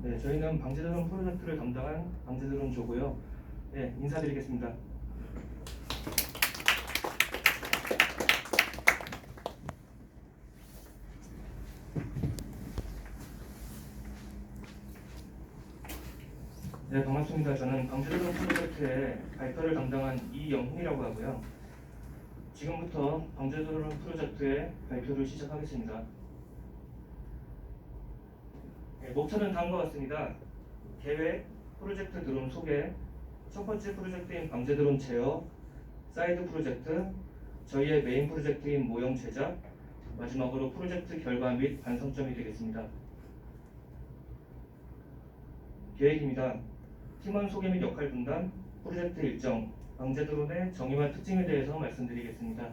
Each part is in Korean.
네, 저희는 방제드론 프로젝트를 담당한 방제드론 조고요. 네, 인사드리겠습니다. 네, 반갑습니다. 저는 방제드론 프로젝트의 발표를 담당한 이영훈이라고 하고요. 지금부터 방제드론 프로젝트의 발표를 시작하겠습니다. 네, 목차는 다음과 같습니다. 계획, 프로젝트 드론 소개, 첫 번째 프로젝트인 방제드론 제어, 사이드 프로젝트, 저희의 메인 프로젝트인 모형 제작, 마지막으로 프로젝트 결과 및 반성점이 되겠습니다. 계획입니다. 팀원 소개 및 역할 분담, 프로젝트 일정, 방제드론의 정의와 특징에 대해서 말씀드리겠습니다.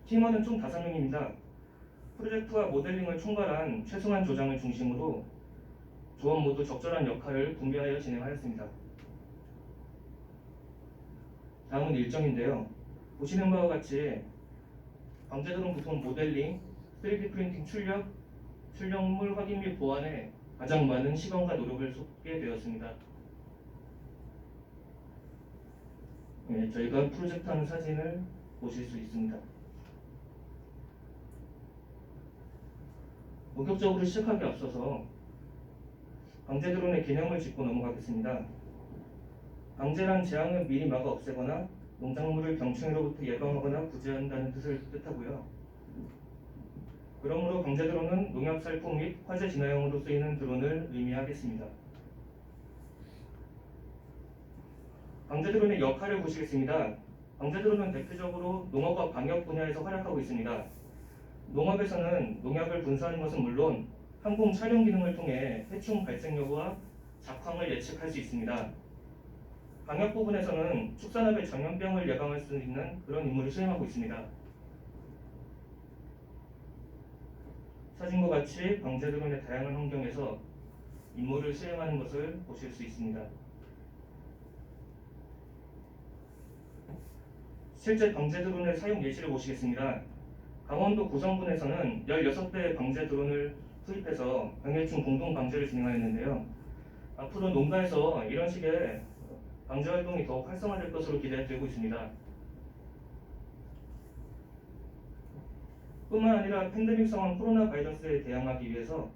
팀원은 총 5명입니다. 프로젝트와 모델링을 총괄한 최승환 조장을 중심으로 조원 모두 적절한 역할을 분배하여 진행하였습니다. 다음은 일정인데요. 보시는 바와 같이 방제드론 부품 모델링, 3D 프린팅 출력물 확인 및 보완에 가장 많은 시간과 노력을 쏟게 되었습니다. 네, 저희가 프로젝트하는 사진을 보실 수 있습니다. 본격적으로 시작하기 앞서서 방제드론의 개념을 짚고 넘어가겠습니다. 방제란 재앙을 미리 막아 없애거나 농작물을 병충해로부터 예방하거나 구제한다는 뜻을 뜻하고요. 그러므로 방제드론은 농약 살포 및 화재 진화용으로 쓰이는 드론을 의미하겠습니다. 방제드론의 역할을 보시겠습니다. 방제드론은 대표적으로 농업과 방역 분야에서 활약하고 있습니다. 농업에서는 농약을 분사하는 것은 물론 항공 촬영 기능을 통해 해충 발생 여부와 작황을 예측할 수 있습니다. 방역 부분에서는 축산업의 전염병을 예방할 수 있는 그런 임무를 수행하고 있습니다. 사진과 같이 방제드론의 다양한 환경에서 임무를 수행하는 것을 보실 수 있습니다. 실제 방제드론의 사용 예시를 보시겠습니다. 강원도 고성군에서는 16대의 방제드론을 투입해서 병해충 공동 방제를 진행하였는데요. 앞으로 농가에서 이런 식의 방제 활동이 더욱 활성화될 것으로 기대되고 있습니다. 뿐만 아니라 팬데믹 상황 코로나 바이러스에 대항하기 위해서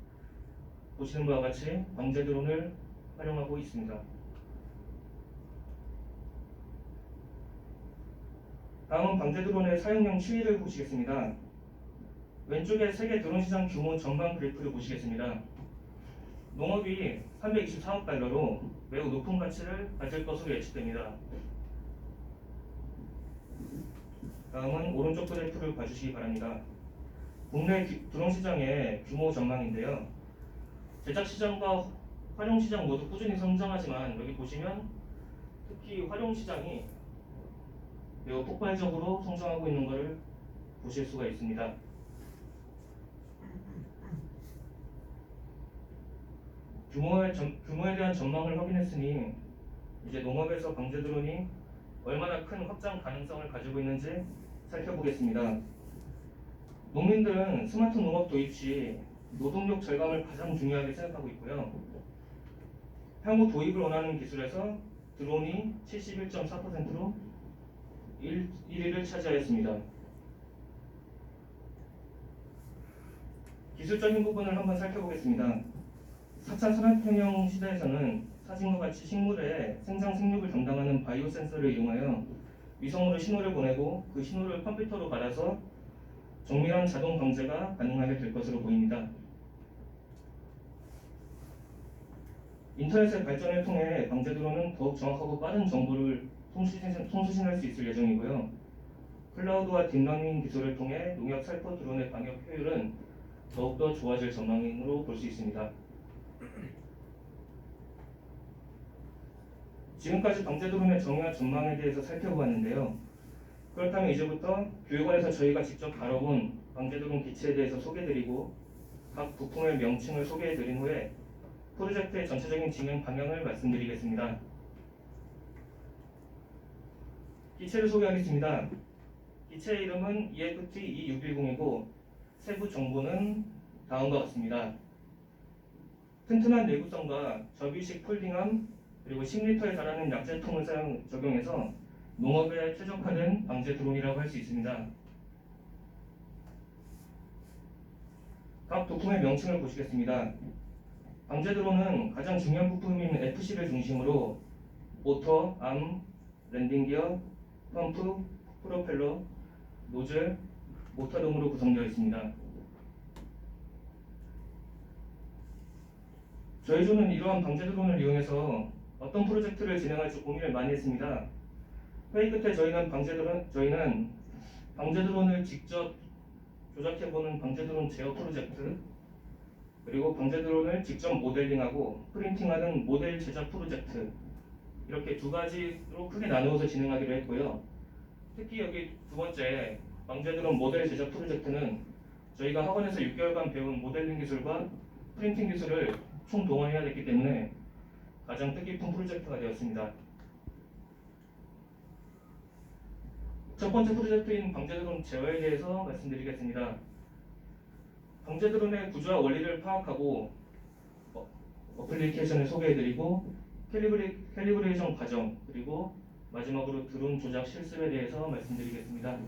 보시는 바와 같이 방제드론을 활용하고 있습니다. 다음은 방제드론의 사용량 추이를 보시겠습니다. 왼쪽에 세계 드론 시장 규모 전반 그래프를 보시겠습니다. 농업이 324억 달러로 매우 높은 가치를 가질 것으로 예측됩니다. 다음은 오른쪽 그래프를 봐주시기 바랍니다. 국내 드론 시장의 규모 전망인데요. 제작 시장과 활용 시장 모두 꾸준히 성장하지만 여기 보시면 특히 활용 시장이 매우 폭발적으로 성장하고 있는 것을 보실 수가 있습니다. 규모에 대한 전망을 확인했으니 이제 농업에서 방제드론이 얼마나 큰 확장 가능성을 가지고 있는지 살펴보겠습니다. 농민들은 스마트 농업 도입 시 노동력 절감을 가장 중요하게 생각하고 있고요. 향후 도입을 원하는 기술에서 드론이 71.4%로 1위를 차지하였습니다. 기술적인 부분을 한번 살펴보겠습니다. 4차 산업혁명 시대에서는 사진과 같이 식물의 생장 생육을 담당하는 바이오 센서를 이용하여 위성으로 신호를 보내고 그 신호를 컴퓨터로 받아서 정밀한 자동 방제가 가능하게 될 것으로 보입니다. 인터넷의 발전을 통해 방제드론은 더욱 정확하고 빠른 정보를 통수신할 수 있을 예정이고요. 클라우드와 딥러닝 기술을 통해 농약 살포 드론의 방역 효율은 더욱더 좋아질 전망으로 볼 수 있습니다. 지금까지 방제드론의 정의와 전망에 대해서 살펴보았는데요. 그렇다면 이제부터 교육원에서 저희가 직접 다뤄본 방제드론 기체에 대해서 소개해드리고 각 부품의 명칭을 소개해드린 후에 프로젝트의 전체적인 진행 방향을 말씀드리겠습니다. 기체를 소개하겠습니다. 기체의 이름은 EFT-2610이고 세부 정보는 다음과 같습니다. 튼튼한 내구성과 접이식 폴딩함 그리고 10리터에 달하는 약제통을 적용해서 농업에 최적화된 방제 드론이라고 할 수 있습니다. 각 부품의 명칭을 보시겠습니다. 방제 드론은 가장 중요한 부품인 FC를 중심으로 모터, 암, 랜딩 기어, 펌프, 프로펠러, 노즐, 모터 등으로 구성되어 있습니다. 저희 조는 이러한 방제 드론을 이용해서 어떤 프로젝트를 진행할지 고민을 많이 했습니다. 회의 끝에 저희는 방제 드론을 직접 조작해보는 방제 드론 제어 프로젝트, 그리고 방제 드론을 직접 모델링하고 프린팅하는 모델 제작 프로젝트, 이렇게 두 가지로 크게 나누어서 진행하기로 했고요. 특히 여기 두 번째 방제 드론 모델 제작 프로젝트는 저희가 학원에서 6개월간 배운 모델링 기술과 프린팅 기술을 총동원해야 됐기 때문에 가장 뜻깊은 프로젝트가 되었습니다. 첫 번째 프로젝트인 방제 드론 제어에 대해서 말씀드리겠습니다. 방제 드론의 구조와 원리를 파악하고 어플리케이션을 소개해드리고 캘리브레이션 과정, 그리고 마지막으로 드론 조작 실습에 대해서 말씀드리겠습니다.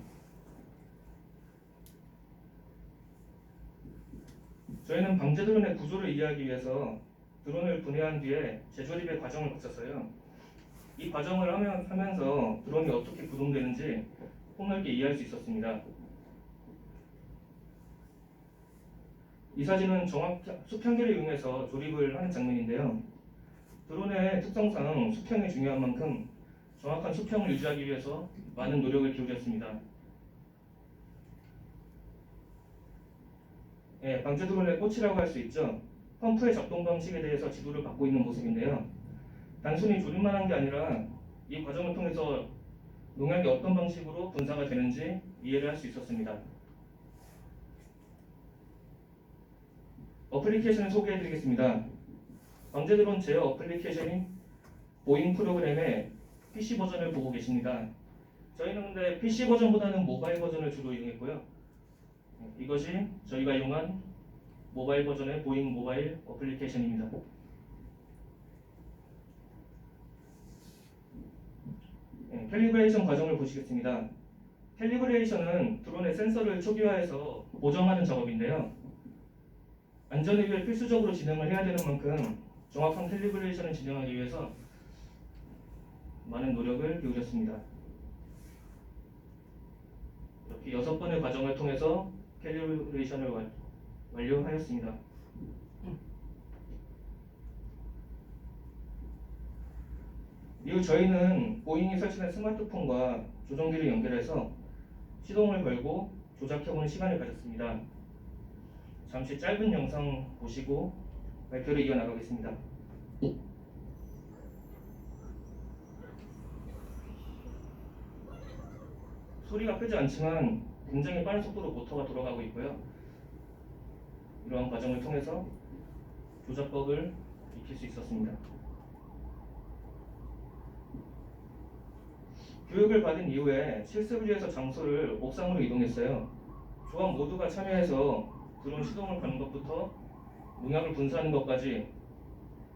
저희는 방제 드론의 구조를 이해하기 위해서 드론을 분해한 뒤에 재조립의 과정을 거쳤어요. 이 과정을 하면서 드론이 어떻게 구동되는지 폭넓게 이해할 수 있었습니다. 이 사진은 수평기를 이용해서 조립을 하는 장면인데요. 드론의 특성상 수평이 중요한 만큼 정확한 수평을 유지하기 위해서 많은 노력을 기울였습니다. 방제 드론의 꽃이라고 할 수 있죠. 펌프의 작동 방식에 대해서 지도를 받고 있는 모습인데요. 단순히 조립만 한 게 아니라 이 과정을 통해서 농약이 어떤 방식으로 분사가 되는지 이해를 할 수 있었습니다. 어플리케이션을 소개해드리겠습니다. 방제 드론 제어 어플리케이션인 보잉 프로그램의 PC 버전을 보고 계십니다. 저희는 근데 PC 버전보다는 모바일 버전을 주로 이용했고요. 이것이 저희가 이용한 모바일 버전의 보잉 모바일 어플리케이션입니다. 캘리브레이션 과정을 보시겠습니다. 캘리브레이션은 드론의 센서를 초기화해서 보정하는 작업인데요. 안전을 위해 필수적으로 진행을 해야 되는 만큼 정확한 캘리브레이션을 진행하기 위해서 많은 노력을 기울였습니다. 이렇게 6번의 과정을 통해서 캘리브레이션을 완료하였습니다. 이후 저희는 보잉이 설치된 스마트폰과 조종기를 연결해서 시동을 걸고 조작해보는 시간을 가졌습니다. 잠시 짧은 영상 보시고 발표를 이어나가겠습니다. 소리가 크지 않지만 굉장히 빠른 속도로 모터가 돌아가고 있고요. 이러한 과정을 통해서 조작법을 익힐 수 있었습니다. 교육을 받은 이후에 실습을 위해서 장소를 옥상으로 이동했어요. 조합 모두가 참여해서 드론 시동을 거는 것부터 농약을 분사하는 것까지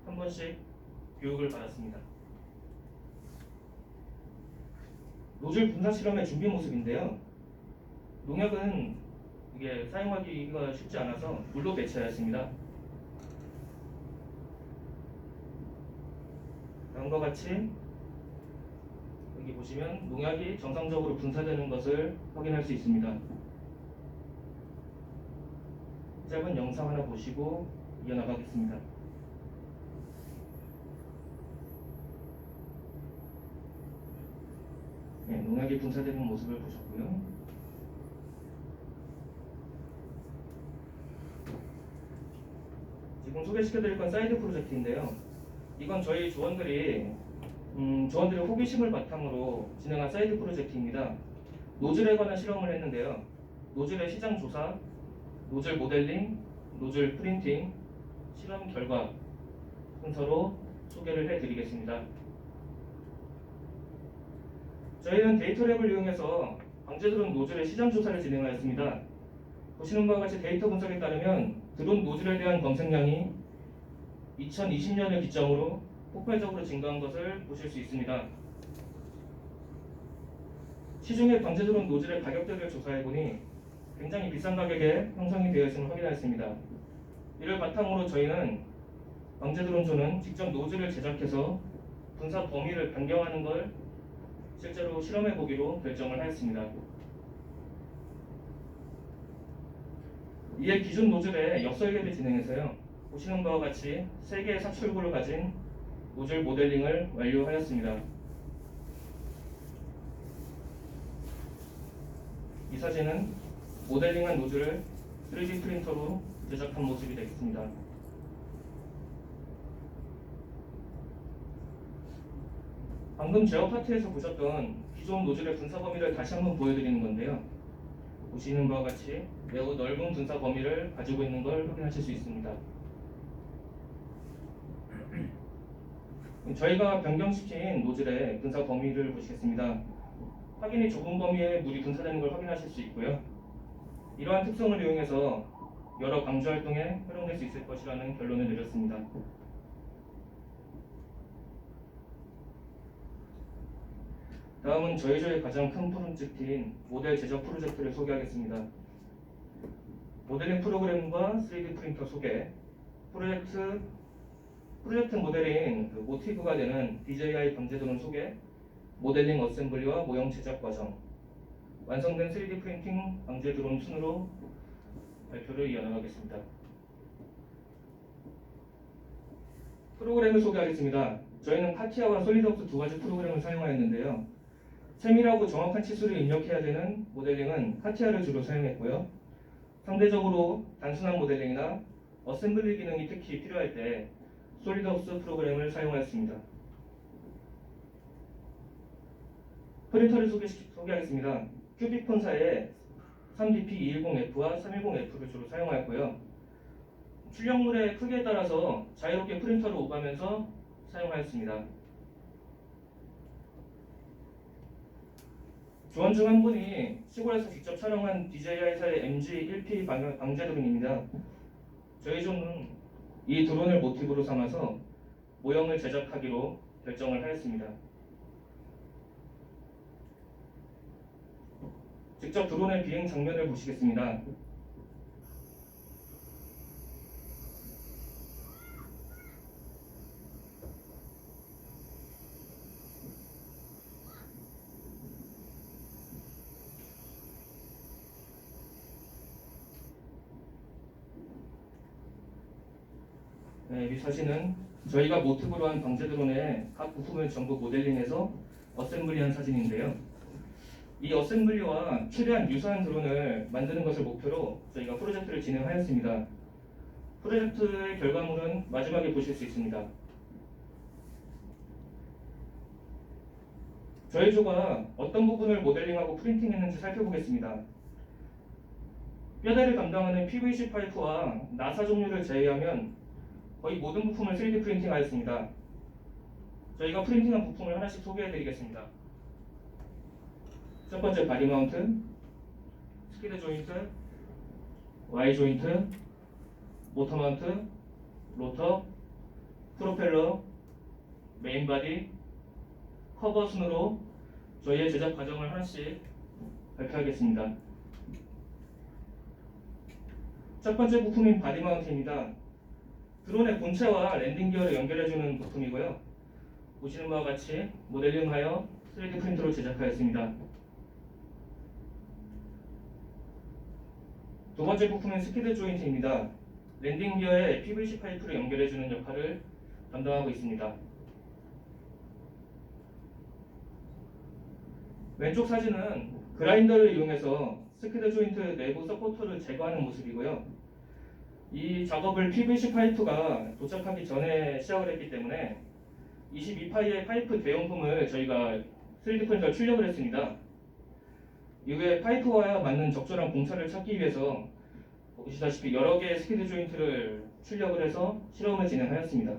한 번씩 교육을 받았습니다. 노즐 분사 실험의 준비 모습인데요. 농약은 이게 사용하기가 쉽지 않아서 물로 배치하였습니다. 다음과 같이 여기 보시면 농약이 정상적으로 분사되는 것을 확인할 수 있습니다. 짧은 영상 하나 보시고 이어나가겠습니다. 농약이 분사되는 모습을 보셨고요. 지금 소개시켜드릴 건 사이드 프로젝트인데요. 이건 저희 조원들이 호기심을 바탕으로 진행한 사이드 프로젝트입니다. 노즐에 관한 실험을 했는데요. 노즐의 시장 조사, 노즐 모델링, 노즐 프린팅, 실험 결과 순서로 소개를 해드리겠습니다. 저희는 데이터랩을 이용해서 방제 드론 노즐의 시장 조사를 진행하였습니다. 보시는 바와 같이 데이터 분석에 따르면 드론 노즐에 대한 검색량이 2020년을 기점으로 폭발적으로 증가한 것을 보실 수 있습니다. 시중에 방제 드론 노즐의 가격대를 조사해보니 굉장히 비싼 가격에 형성이 되어 있음을 확인하였습니다. 이를 바탕으로 저희는 방제 드론조는 직접 노즐을 제작해서 분사 범위를 변경하는 걸 실제로 실험해 보기로 결정을 하였습니다. 이에 기존 노즐의 역설계를 진행해서요, 보시는 바와 같이 3개의 사출구를 가진 노즐 모델링을 완료하였습니다. 이 사진은 모델링한 노즐을 3D 프린터로 제작한 모습이 되겠습니다. 방금 제어 파트에서 보셨던 기존 노즐의 분사 범위를 다시 한번 보여드리는 건데요. 보시는 바와 같이 매우 넓은 분사 범위를 가지고 있는 걸 확인하실 수 있습니다. 저희가 변경시킨 노즐의 분사 범위를 보시겠습니다. 확인이 좁은 범위에 물이 분사되는 걸 확인하실 수 있고요. 이러한 특성을 이용해서 여러 방주 활동에 활용될 수 있을 것이라는 결론을 내렸습니다. 다음은 저희조의 가장 큰 프로젝트인 모델 제작 프로젝트를 소개하겠습니다. 모델링 프로그램과 3D 프린터 소개, 프로젝트 모델링 모티브가 되는 DJI 방제 드론 소개, 모델링 어셈블리와 모형 제작 과정, 완성된 3D 프린팅 방제 드론 순으로 발표를 이어나가겠습니다. 프로그램을 소개하겠습니다. 저희는 카티아와 솔리드웍스 두 가지 프로그램을 사용하였는데요. 세밀하고 정확한 치수를 입력해야 되는 모델링은 카티아를 주로 사용했고요. 상대적으로 단순한 모델링이나 어셈블리 기능이 특히 필요할 때 솔리드웍스 프로그램을 사용하였습니다. 프린터를 소개하겠습니다. 큐빅폰사의 3DP210F와 310F를 주로 사용하였고요. 출력물의 크기에 따라서 자유롭게 프린터를 오가면서 사용하였습니다. 조원 중 한 분이 시골에서 직접 촬영한 DJI사의 MG1P 방제 드론입니다. 저희 조는 이 드론을 모티브로 삼아서 모형을 제작하기로 결정을 하였습니다. 직접 드론의 비행 장면을 보시겠습니다. 네, 이 사진은 저희가 모티브로 한 방제 드론의 각 부품을 전부 모델링해서 어셈블리한 사진인데요. 이 어셈블리와 최대한 유사한 드론을 만드는 것을 목표로 저희가 프로젝트를 진행하였습니다. 프로젝트의 결과물은 마지막에 보실 수 있습니다. 저희 조가 어떤 부분을 모델링하고 프린팅했는지 살펴보겠습니다. 뼈대를 담당하는 PVC 파이프와 나사 종류를 제외하면 거의 모든 부품을 3D 프린팅하였습니다. 저희가 프린팅한 부품을 하나씩 소개해드리겠습니다. 첫 번째 바디 마운트, 스키드 조인트, Y 조인트, 모터 마운트, 로터, 프로펠러, 메인 바디, 커버 순으로 저희의 제작 과정을 하나씩 발표하겠습니다. 첫 번째 부품인 바디 마운트입니다. 드론의 본체와 랜딩 기어를 연결해주는 부품이고요. 보시는 바와 같이 모델링하여 3D 프린터로 제작하였습니다. 두 번째 부품은 스키드 조인트입니다. 랜딩 기어에 PVC 파이프를 연결해주는 역할을 담당하고 있습니다. 왼쪽 사진은 그라인더를 이용해서 스키드 조인트 내부 서포터를 제거하는 모습이고요. 이 작업을 PVC 파이프가 도착하기 전에 시작을 했기 때문에 22파이의 파이프 대용품을 저희가 3D 프린터에 출력을 했습니다. 이후에 파이프와 맞는 적절한 공차를 찾기 위해서 보시다시피 여러 개의 스키드 조인트를 출력을 해서 실험을 진행하였습니다.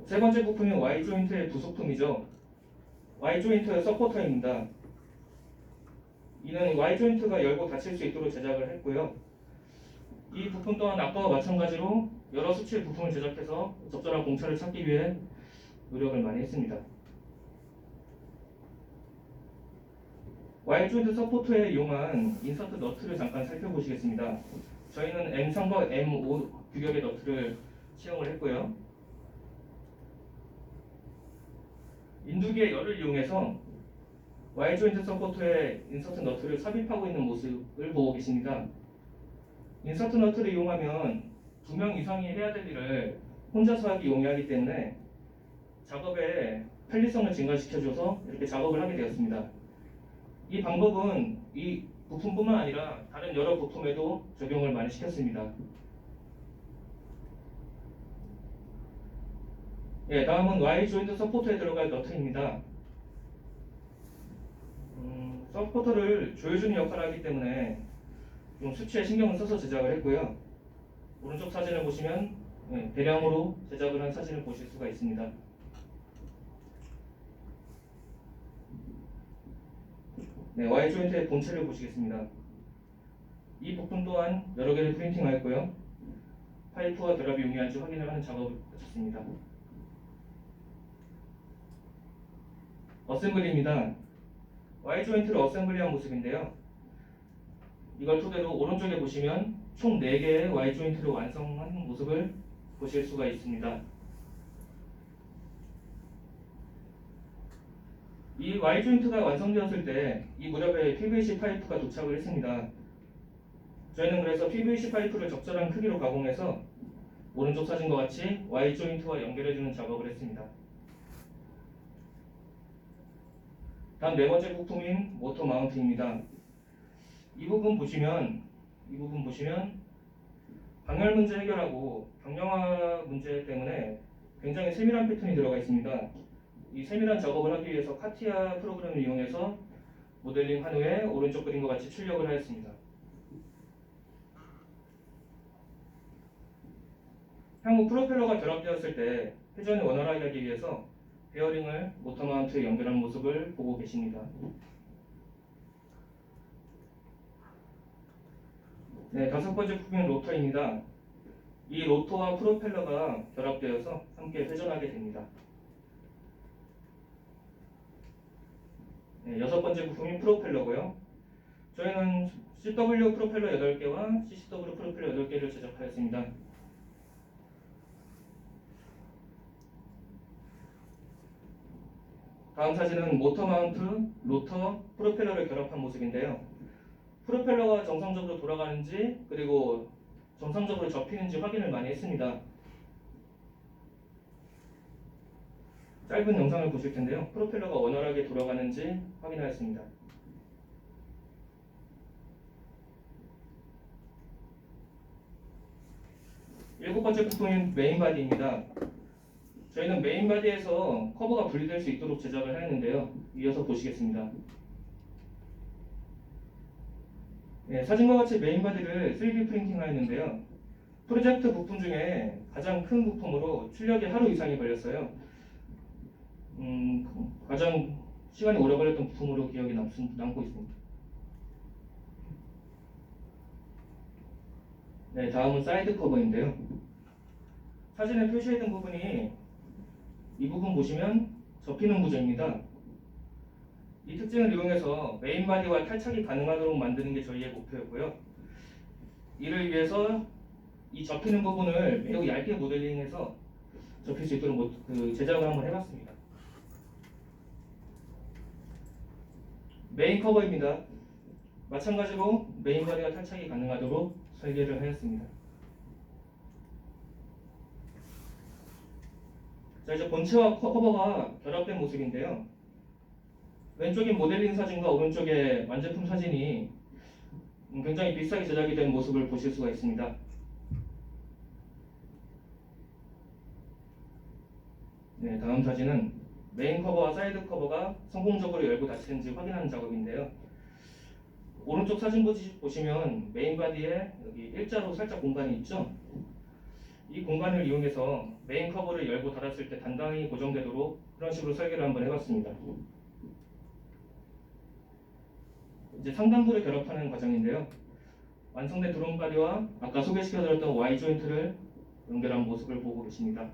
세 번째 부품은 Y 조인트의 부속품이죠. Y 조인트 서포터입니다. 이는 Y 조인트가 열고 닫힐 수 있도록 제작을 했고요. 이 부품 또한 아까와 마찬가지로 여러 수치의 부품을 제작해서 적절한 공차를 찾기 위해 노력을 많이 했습니다. 와일 조인트 서포터에 이용한 인서트 너트를 잠깐 살펴보시겠습니다. 저희는 M3과 M5 규격의 너트를 채용을 했고요. 인두기의 열을 이용해서 와일 조인트 서포터에 인서트 너트를 삽입하고 있는 모습을 보고 계십니다. 인서트 너트를 이용하면 2명 이상이 해야 될 일을 혼자서 하기 용이하기 때문에 작업의 편리성을 증가시켜줘서 이렇게 작업을 하게 되었습니다. 이 방법은 이 부품뿐만 아니라 다른 여러 부품에도 적용을 많이 시켰습니다. 다음은 와일 조인트 서포터에 들어갈 너트입니다. 서포터를 조여주는 역할을 하기 때문에 좀 수치에 신경을 써서 제작을 했고요. 오른쪽 사진을 보시면 대량으로 제작을 한 사진을 보실 수가 있습니다. 와일 조인트의 본체를 보시겠습니다. 이 부품 또한 여러 개를 프린팅하였고요. 파이프와 결합이 용이한지 확인을 하는 작업을 마쳤습니다. 어셈블리입니다. 와일 조인트를 어셈블리한 모습인데요. 이걸 토대로 오른쪽에 보시면 총 4개의 와일 조인트를 완성한 모습을 보실 수가 있습니다. 이 와일 조인트가 완성되었을 때 이 무렵에 PVC 파이프가 도착을 했습니다. 저희는 그래서 PVC 파이프를 적절한 크기로 가공해서 오른쪽 사진과 같이 와일 조인트와 연결해주는 작업을 했습니다. 다음 4번째 부품인 모터 마운트입니다. 이 부분 보시면 방열 문제 해결하고 경량화 문제 때문에 굉장히 세밀한 패턴이 들어가 있습니다. 이 세밀한 작업을 하기 위해서 카티아 프로그램을 이용해서 모델링한 후에 오른쪽 그림과 같이 출력을 하였습니다. 향후 프로펠러가 결합되었을 때 회전을 원활하게 하기 위해서 베어링을 모터 마운트에 연결한 모습을 보고 계십니다. 5번째 부품은 로터입니다. 이 로터와 프로펠러가 결합되어서 함께 회전하게 됩니다. 6번째 부품이 프로펠러고요. 저희는 CW 프로펠러 8개와 CCW 프로펠러 8개를 제작하였습니다. 다음 사진은 모터 마운트, 로터, 프로펠러를 결합한 모습인데요. 프로펠러가 정상적으로 돌아가는지 그리고 정상적으로 접히는지 확인을 많이 했습니다. 짧은 영상을 보실 텐데요. 프로펠러가 원활하게 돌아가는지 확인하였습니다. 7번째 부품인 메인 바디입니다. 저희는 메인 바디에서 커버가 분리될 수 있도록 제작을 하였는데요. 이어서 보시겠습니다. 사진과 같이 메인 바디를 3D 프린팅 하였는데요. 프로젝트 부품 중에 가장 큰 부품으로 출력이 하루 이상이 걸렸어요. 가장 시간이 오래 걸렸던 부품으로 기억이 남고 있습니다. 다음은 사이드 커버인데요. 사진에 표시해둔 부분이 이 부분 보시면 접히는 구조입니다. 이 특징을 이용해서 메인 바디와 탈착이 가능하도록 만드는 게 저희의 목표였고요. 이를 위해서 이 접히는 부분을 매우 얇게 모델링해서 접힐 수 있도록 제작을 한번 해봤습니다. 메인 커버입니다. 마찬가지로 메인 바디와 탈착이 가능하도록 설계를 하였습니다. 자, 이제 본체와 커버가 결합된 모습인데요. 왼쪽인 모델링 사진과 오른쪽의 완제품 사진이 굉장히 비슷하게 제작이 된 모습을 보실 수가 있습니다. 다음 사진은 메인 커버와 사이드 커버가 성공적으로 열고 닫히는지 확인하는 작업인데요. 오른쪽 사진 보시면 메인 바디에 여기 일자로 살짝 공간이 있죠. 이 공간을 이용해서 메인 커버를 열고 닫았을 때 단단히 고정되도록 그런 식으로 설계를 한번 해봤습니다. 이제 상단부를 결합하는 과정인데요. 완성된 드론 바디와 아까 소개시켜드렸던 Y 조인트를 연결한 모습을 보고 계십니다.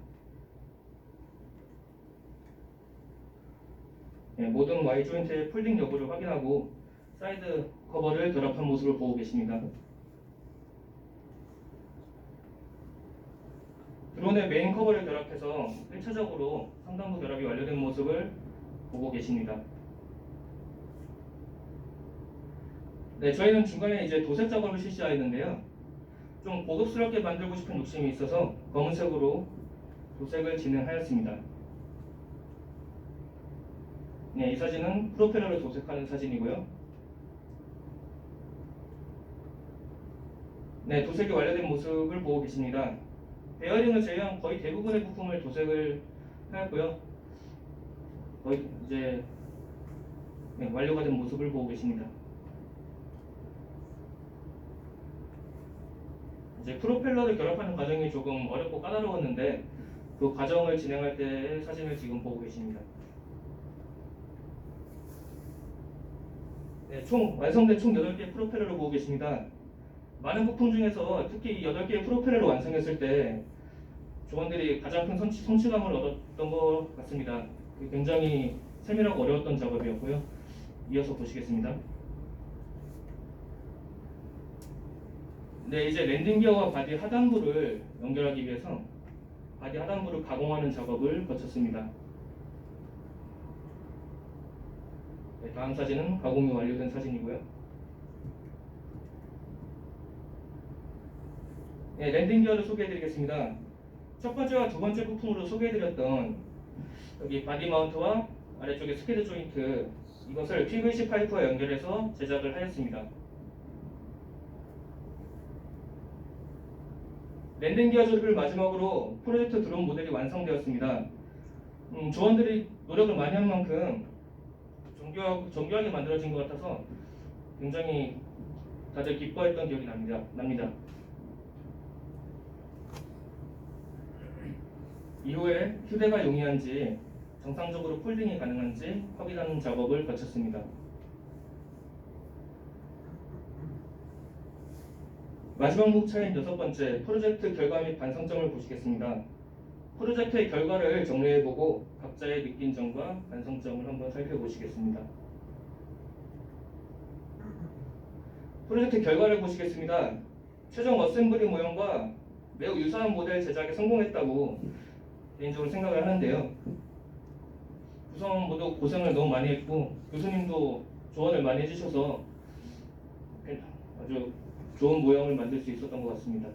네, 모든 Y 조인트의 폴딩 여부를 확인하고 사이드 커버를 결합한 모습을 보고 계십니다. 드론의 메인 커버를 결합해서 1차적으로 상단부 결합이 완료된 모습을 보고 계십니다. 네, 저희는 중간에 이제 도색 작업을 실시하였는데요. 좀 고급스럽게 만들고 싶은 욕심이 있어서 검은색으로 도색을 진행하였습니다. 네, 이 사진은 프로펠러를 도색하는 사진이고요. 네, 도색이 완료된 모습을 보고 계십니다. 베어링을 제외한 거의 대부분의 부품을 도색을 하였고요. 거의 이제 완료가 된 모습을 보고 계십니다. 이제 프로펠러를 결합하는 과정이 조금 어렵고 까다로웠는데 그 과정을 진행할 때의 사진을 지금 보고 계십니다. 네, 완성된 총 8개의 프로펠러를 보고 계십니다. 많은 부품 중에서 특히 이 8개의 프로펠러를 완성했을 때 조원들이 가장 큰 성취감을 얻었던 것 같습니다. 굉장히 세밀하고 어려웠던 작업이었고요. 이어서 보시겠습니다. 네, 이제 랜딩 기어와 바디 하단부를 연결하기 위해서 바디 하단부를 가공하는 작업을 거쳤습니다. 네, 다음 사진은 가공이 완료된 사진이고요. 네, 랜딩 기어를 소개해드리겠습니다. 첫 번째와 두 번째 부품으로 소개해드렸던 여기 바디 마운트와 아래쪽에 스키드 조인트, 이것을 PVC 파이프와 연결해서 제작을 하였습니다. 랜딩 기어 조립을 마지막으로 프로젝트 드론 모델이 완성되었습니다. 조원들이 노력을 많이 한 만큼 정교하게 만들어진 것 같아서 굉장히 다들 기뻐했던 기억이 납니다. 이후에 휴대가 용이한지 정상적으로 폴딩이 가능한지 확인하는 작업을 거쳤습니다. 마지막 목차인 6번째, 프로젝트 결과 및 반성점을 보시겠습니다. 프로젝트의 결과를 정리해보고 각자의 느낀 점과 반성점을 한번 살펴보시겠습니다. 프로젝트 결과를 보시겠습니다. 최종 어셈블리 모형과 매우 유사한 모델 제작에 성공했다고 개인적으로 생각을 하는데요. 구성원 모두 고생을 너무 많이 했고 교수님도 조언을 많이 해주셔서 아주 좋은 모형을 만들 수 있었던 것 같습니다.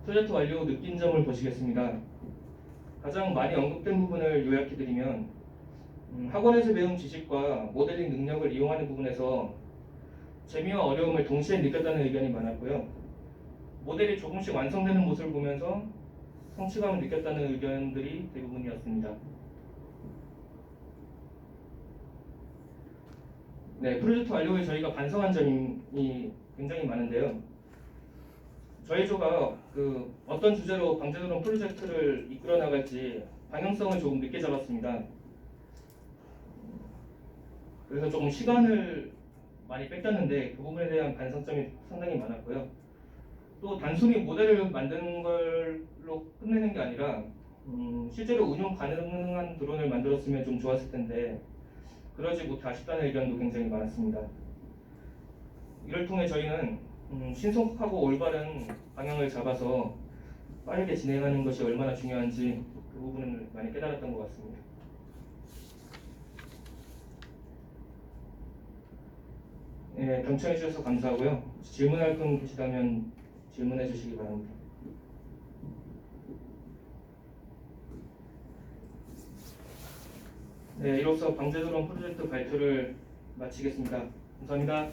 프로젝트 완료 후 느낀 점을 보시겠습니다. 가장 많이 언급된 부분을 요약해드리면 학원에서 배운 지식과 모델링 능력을 이용하는 부분에서 재미와 어려움을 동시에 느꼈다는 의견이 많았고요. 모델이 조금씩 완성되는 모습을 보면서 성취감을 느꼈다는 의견들이 대부분이었습니다. 네, 프로젝트 완료 후에 저희가 반성한 점이 굉장히 많은데요. 저희 조가 어떤 주제로 방제드론 프로젝트를 이끌어 나갈지 방향성을 조금 늦게 잡았습니다. 그래서 조금 시간을 많이 뺏겼는데 그 부분에 대한 반성점이 상당히 많았고요. 또 단순히 모델을 만드는 걸로 끝내는 게 아니라 실제로 운용 가능한 드론을 만들었으면 좀 좋았을 텐데 그러지 못해 아쉽다는 의견도 굉장히 많았습니다. 이를 통해 저희는 신속하고 올바른 방향을 잡아서 빠르게 진행하는 것이 얼마나 중요한지 그 부분을 많이 깨달았던 것 같습니다. 네, 경청해 주셔서 감사하고요. 질문할 분 계시다면 질문해 주시기 바랍니다. 네, 이로써 방제드론 프로젝트 발표를 마치겠습니다. 감사합니다.